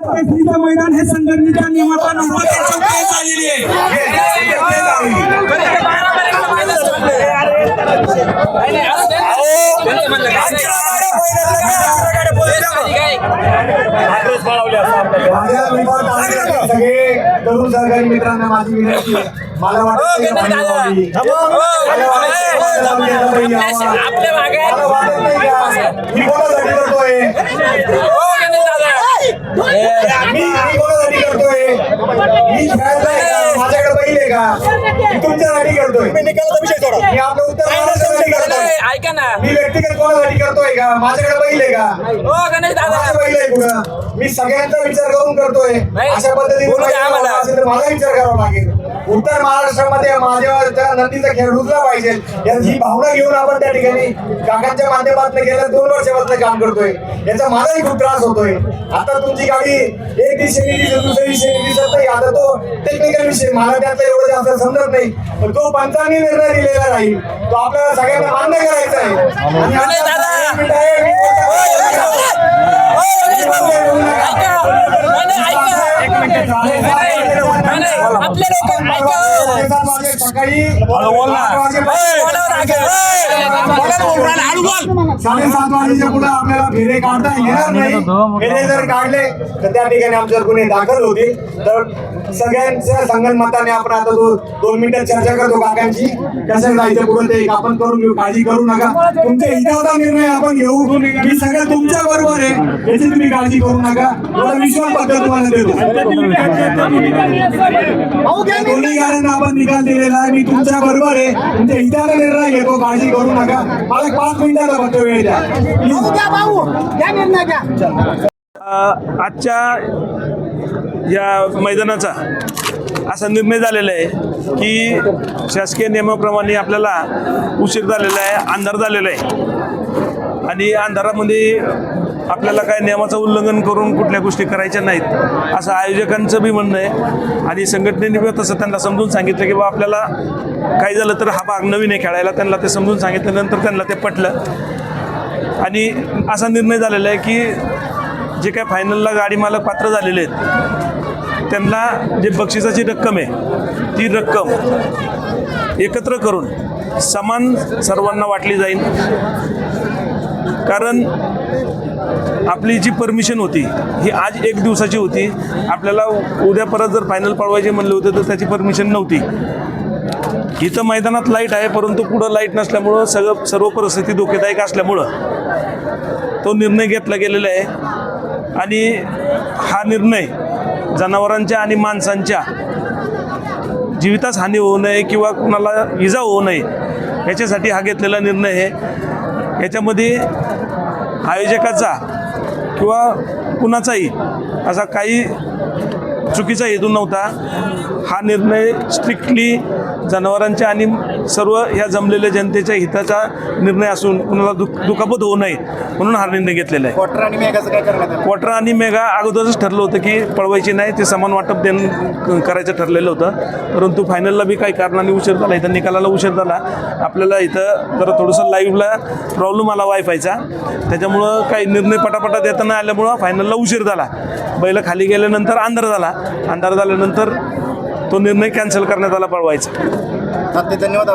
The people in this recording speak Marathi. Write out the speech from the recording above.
मैदान हे संघटनेच्या नियमानुसार झालेली आहे. सगळे तरुण सहकारी मित्रांना माझी विनंती आहे. मला वाटत माझ्याकडे पहिले का तुमच्यासाठी करतोय मी निकालाचा विषय सोडा. मी आपलं उत्तर महाराष्ट्रासाठी करतोय. ऐका ना, मी व्यक्तिगत कोणासाठी करतोय का? माझ्याकडे पहिले का? पहिले कुठं मी सगळ्यांचा विचार करून करतोय. अशा पद्धतीने असेल तर मला विचार करावा लागेल. उत्तर महाराष्ट्रामध्ये माझ्या नदीचा खेळ रुजला पाहिजे ही भावना घेऊन आपण त्या ठिकाणी काकांच्या माध्यमातून गेल्या 2 वर्षापासून काम करतोय. याचा मलाही खूप त्रास होतोय. आता तुमची गाडी एक दिशेने दुसऱ्या दिशेने दिसत नाही. आता तो टेक्निकल विषय मला त्यातलं एवढं जास्त समजत नाही. पण तो पंचांनी निर्णय दिलेला राहील तो आपल्याला सगळ्यांना मान्य करायचा आहे. सकाळी 7:30 वाजेच्या पुढे आपल्याला फेरे काढता येणार नाही. फेरे जर काढले तर त्या ठिकाणी आमच्यावर गुन्हे दाखल होतील. तर सगळ्यांच्या संगनमताने आपण आता 2 मिनिटं चर्चा करतो काकांची कसं जायचं पुढे ते आपण करून घेऊ. काळजी करू नका. तुमच्या हिताचा निर्णय आपण घेऊ. मी सगळं तुमच्या बरोबर आहे याची तुम्ही काळजी करू नका. मला विश्वास पत्र तुम्हाला देतो. दोन्ही गाड्यांना आपण निकाल दिलेला आहे. मी तुमच्या बरोबर आहे. तुमच्या हिताचा निर्णय घेतो. काळजी करू नका. मला 5 मिनिटाचा फक्त वेळ द्या. आजच्या या मैदानाचा असा निर्णय झालेला आहे की शासकीय नियमाप्रमाणे आपल्याला उशीर झालेला आहे, अंधार झालेला आहे आणि अंधारामध्ये आपल्याला काय नियमाचं उल्लंघन करून कुठल्या गोष्टी करायच्या नाहीत असं आयोजकांचं बी म्हणणं आहे. आणि संघटनेने बी तसं त्यांना समजून सांगितलं की बा आपल्याला काही झालं तर हा भाग नवीन आहे खेळायला. त्यांना ते समजून सांगितल्यानंतर त्यांना ते पटलं आणि असा निर्णय झालेला आहे की जे काय फायनलला गाडी मालक पात्र झालेले आहेत त्यांना जे बक्षिसाची रक्कम आहे ती रक्कम एकत्र करून समान सर्वांना वाटली जाईल. कारण आपली जी परमिशन होती ही आज 1 दिवसाची होती. आपल्याला उद्या परत जर फायनल पळवायचे म्हणले होते तर त्याची परमिशन नव्हती. इथं मैदानात लाईट आहे परंतु पुढं लाईट नसल्यामुळं सर्व परिस्थिती धोकेदायक असल्यामुळं तो निर्णय घेतला गेलेला आहे. आणि हा निर्णय जनावरांच्या आणि माणसांच्या जीवितास हानी होऊ नये किंवा कुणाला इजा होऊ नये याच्यासाठी हा घेतलेला निर्णय आहे. याच्यामध्ये आयोजकाचा किंवा कुणाचाही असा काही चुकीचा हेतू नव्हता. हा निर्णय स्ट्रिक्टली जनावरांच्या आणि सर्व ह्या जमलेल्या जनतेच्या हिताचा निर्णय असून कुणाला दुखापत होऊ नये म्हणून हा निर्णय घेतलेला आहे. क्वार्टर आणि मेगाचं काय करण्यात क्वार्टर आणि मेगा अगोदरच ठरलं होतं की पळवायची नाही, ते समान वाटप करायचं ठरलेलं होतं. परंतु फायनलला बी काही कारणाने उशीर झाला, इथं निकालाला उशीर झाला. आपल्याला इथं जरा थोडंसं लाईव्हला प्रॉब्लेम आला वायफायचा, त्याच्यामुळं काही निर्णय पटापटा देता नाही आल्यामुळं फायनलला उशीर झाला. बैल खाली गेल्यानंतर अंधार झाल्यानंतर तो निर्णय कॅन्सल करण्यात आला पळवायचा. धन्यवाद.